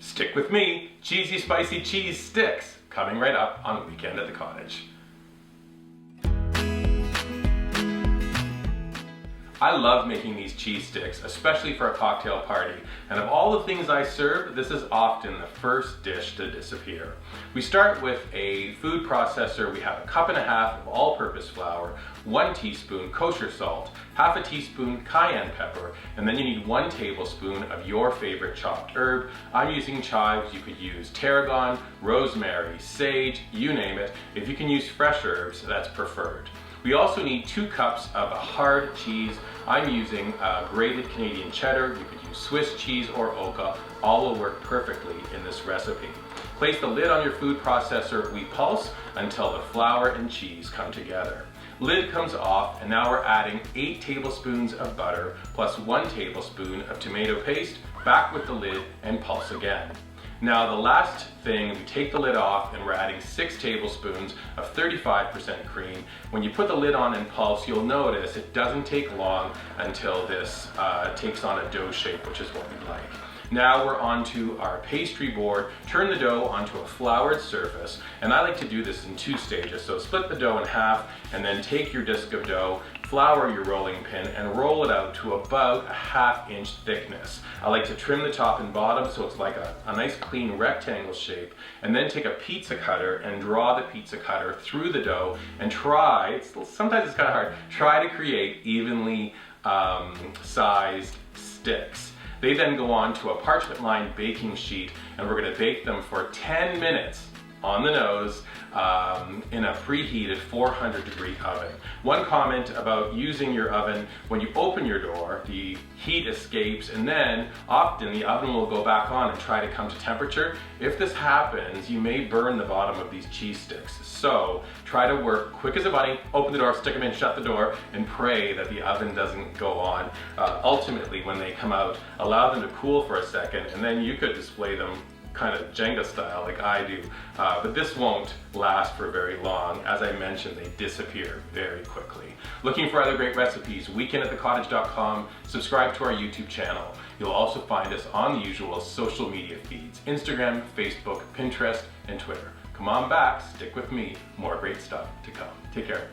Stick with me, cheesy spicy cheese sticks, coming right up on Weekend at the Cottage. I love making these cheese sticks, especially for a cocktail party, and of all the things I serve, this is often the first dish to disappear. We start with a food processor. We have a cup and a half of all-purpose flour, 1 teaspoon kosher salt, half a teaspoon cayenne pepper, and then you need 1 tablespoon of your favorite chopped herb. I'm using chives. You could use tarragon, rosemary, sage, you name it. If you can use fresh herbs, that's preferred. We also need 2 cups of a hard cheese. I'm using grated Canadian cheddar. You could use Swiss cheese or Oka. All will work perfectly in this recipe. Place the lid on your food processor. We pulse until the flour and cheese come together. Lid comes off, and now we're adding 8 tablespoons of butter plus 1 tablespoon of tomato paste, back with the lid, and pulse again. Now the last thing, we take the lid off and we're adding 6 tablespoons of 35% cream. When you put the lid on and pulse, you'll notice it doesn't take long until this takes on a dough shape, which is what we like. Now we're onto our pastry board. Turn the dough onto a floured surface, and I like to do this in 2 stages. So split the dough in half and then take your disc of dough, flour your rolling pin, and roll it out to about a ½ inch thickness. I like to trim the top and bottom so it's like a nice clean rectangle shape, and then take a pizza cutter and draw the pizza cutter through the dough and sometimes it's kind of hard, try to create evenly sized sticks. They then go on to a parchment-lined baking sheet, and we're going to bake them for 10 minutes on the nose in a preheated 400-degree oven. One comment about using your oven: when you open your door, the heat escapes, and then often the oven will go back on and try to come to temperature. If this happens, you may burn the bottom of these cheese sticks. So try to work quick as a bunny, open the door, stick them in, shut the door, and pray that the oven doesn't go on. Ultimately, when they come out, allow them to cool for a second, and then you could display them kind of Jenga style like I do, but this won't last for very long. As I mentioned, they disappear very quickly. Looking for other great recipes? weekendатthecottage.com. Subscribe to our YouTube channel. You'll also find us on the usual social media feeds: Instagram, Facebook, Pinterest, and Twitter. Come on back, stick with me, more great stuff to come. Take care.